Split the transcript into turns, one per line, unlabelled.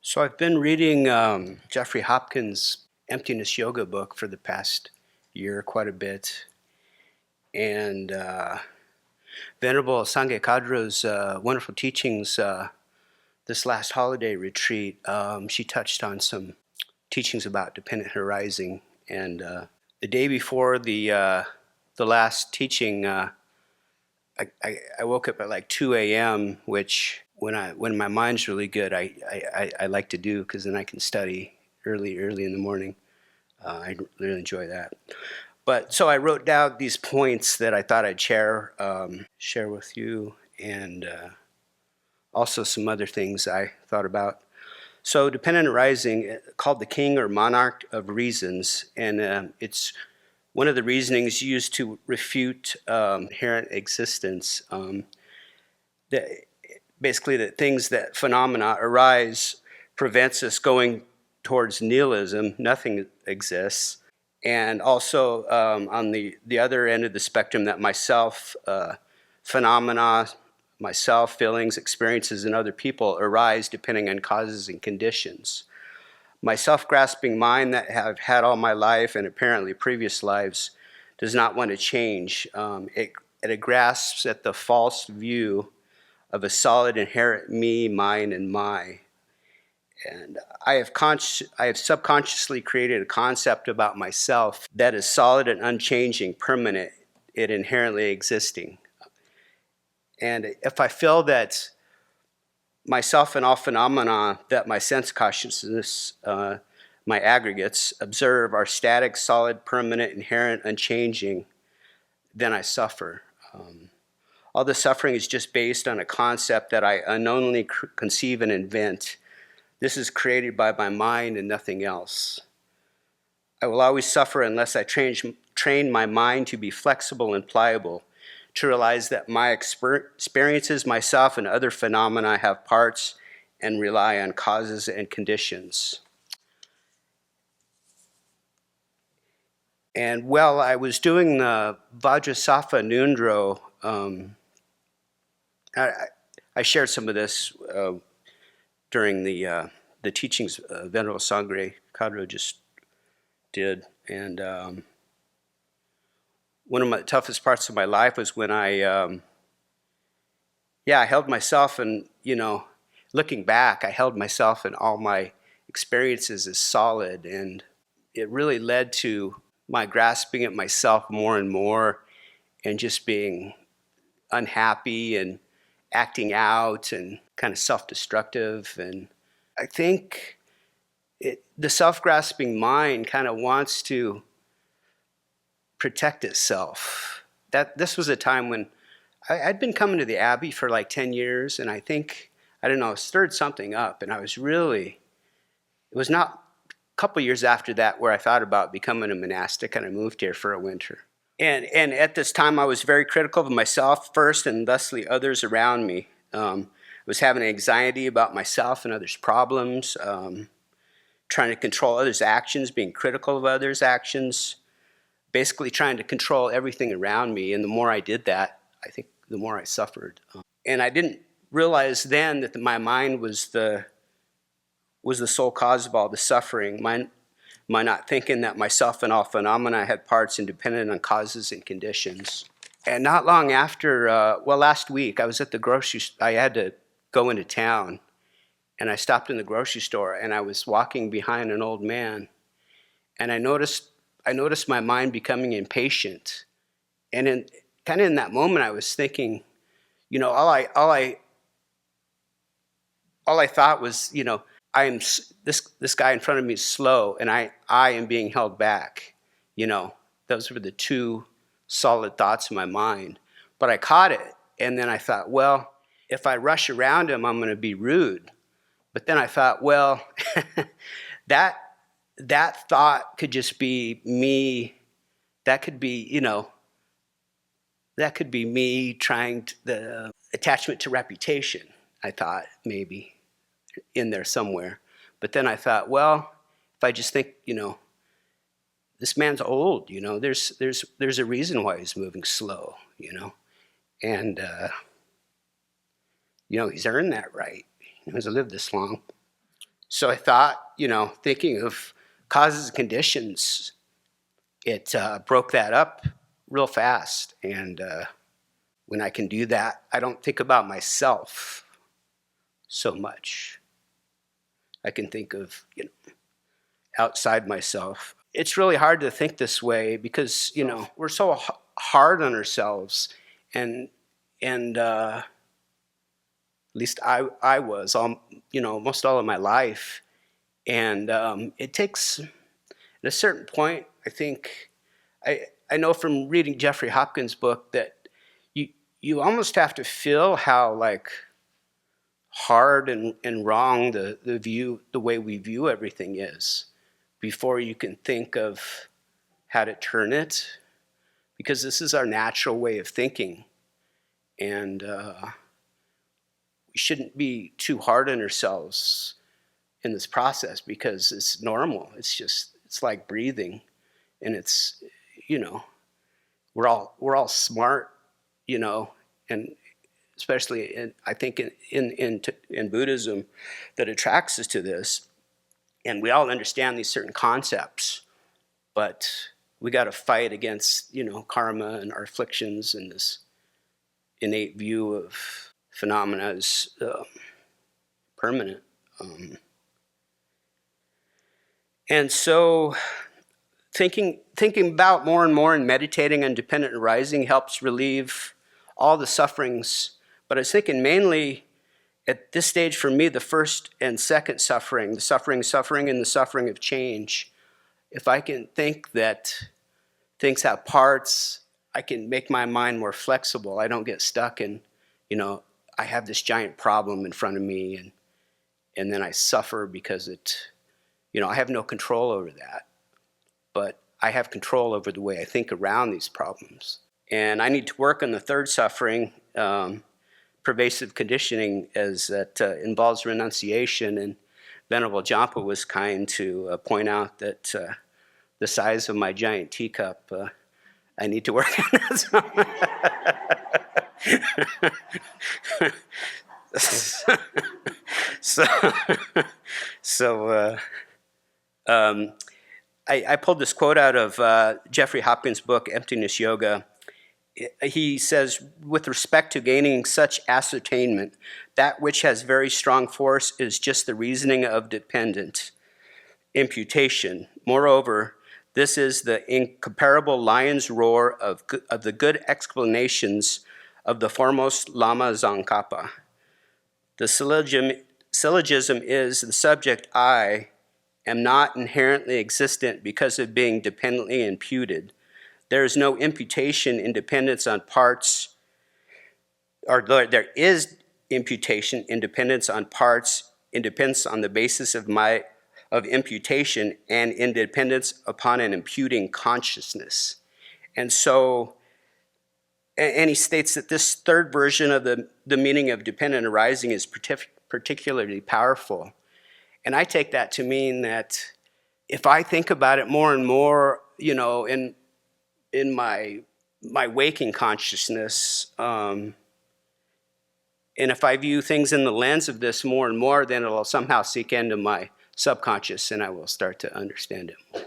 So I've been reading Jeffrey Hopkins' Emptiness Yoga book for the past year, quite a bit, and Venerable Sangye Kadro's wonderful teachings this last holiday retreat. She touched on some teachings about dependent arising, and the day before the last teaching, I woke up at like 2 a.m., which when my mind's really good, I like to do, because then I can study early in the morning. I really enjoy that. But so I wrote down these points that I thought I'd share with you, and also some other things I thought about. So dependent arising, called the king or monarch of reasons, and it's one of the reasonings used to refute inherent existence. Basically, that things, that phenomena arise, prevents us going towards nihilism. Nothing exists. And also on the other end of the spectrum, that myself, phenomena, myself, feelings, experiences, and other people arise depending on causes and conditions. My self-grasping mind that I've had all my life, and apparently previous lives, does not want to change. It grasps at the false view of a solid inherent me, mine, and my. And I have subconsciously created a concept about myself that is solid and unchanging, permanent, it inherently existing. And if I feel that myself and all phenomena that my sense consciousness, my aggregates, observe are static, solid, permanent, inherent, unchanging, then I suffer. All the suffering is just based on a concept that I unknowingly conceive and invent. This is created by my mind and nothing else. I will always suffer unless I train my mind to be flexible and pliable, to realize that my experiences, myself, and other phenomena have parts and rely on causes and conditions. And while I was doing the Vajrasattva Nundro, I shared some of this during the teachings Venerable Sangye Kadro just did, and one of the toughest parts of my life was when I held myself, and looking back, I held myself and all my experiences as solid, and it really led to my grasping at myself more and more, and just being unhappy and acting out and kind of self-destructive. And I think the self-grasping mind kind of wants to protect itself. This was a time when I'd been coming to the Abbey for like 10 years, and I think, I don't know, stirred something up, and it was not a couple years after that where I thought about becoming a monastic, and I moved here for a winter. And at this time, I was very critical of myself first, and thusly others around me. I was having anxiety about myself and others' problems, trying to control others' actions, being critical of others' actions, basically trying to control everything around me. And the more I did that, I think the more I suffered. And I didn't realize then that my mind was the sole cause of all the suffering. My not thinking that myself and all phenomena had parts independent on causes and conditions. And not long after, last week, I was at the grocery store. I had to go into town, and I stopped in the grocery store, and I was walking behind an old man, and I noticed my mind becoming impatient. And in that moment, I was thinking, all I thought was, this guy in front of me is slow, and I am being held back. Those were the two solid thoughts in my mind. But I caught it, and then I thought, well, if I rush around him, I'm going to be rude. But then I thought, well, that thought could just be me. That could be, me trying the attachment to reputation, I thought, maybe, in there somewhere. But then I thought, well, if I just think, this man's old, there's a reason why he's moving slow, and he's earned that right. He hasn't lived this long. So I thought, thinking of causes and conditions, it broke that up real fast. And when I can do that, I don't think about myself so much. I can think of, outside myself. It's really hard to think this way because, we're so hard on ourselves. And at least I was, most all of my life. And it takes, at a certain point, I think, I know from reading Jeffrey Hopkins' book that you almost have to feel how hard and wrong the way we view everything is before you can think of how to turn it, because this is our natural way of thinking. And we shouldn't be too hard on ourselves in this process because it's normal. It's like breathing, and it's, we're all smart, and especially I think in Buddhism, that attracts us to this, and we all understand these certain concepts, but we got to fight against karma and our afflictions and this innate view of phenomena as permanent. And so thinking about more and more and meditating on dependent arising helps relieve all the sufferings. But I was thinking mainly at this stage for me, the first and second suffering, the suffering and the suffering of change. If I can think that things have parts, I can make my mind more flexible. I don't get stuck in, I have this giant problem in front of me and then I suffer because I have no control over that. But I have control over the way I think around these problems. And I need to work on the third suffering, pervasive conditioning, as that involves renunciation. And Venerable Jampa was kind to point out that the size of my giant teacup, I need to work on that. I pulled this quote out of Jeffrey Hopkins' book, Emptiness Yoga. He says, with respect to gaining such ascertainment, that which has very strong force is just the reasoning of dependent imputation. Moreover, this is the incomparable lion's roar of the good explanations of the foremost Lama Tsongkhapa. The syllogism is the subject I am not inherently existent because of being dependently imputed. There is no imputation in dependence on parts, or there is imputation in dependence on parts, in dependence on the basis of imputation, and in dependence upon an imputing consciousness. And so, and he states that this third version of the meaning of dependent arising is particularly powerful. And I take that to mean that if I think about it more and more, in my waking consciousness, and if I view things in the lens of this more and more, then it'll somehow seep into my subconscious and I will start to understand it more.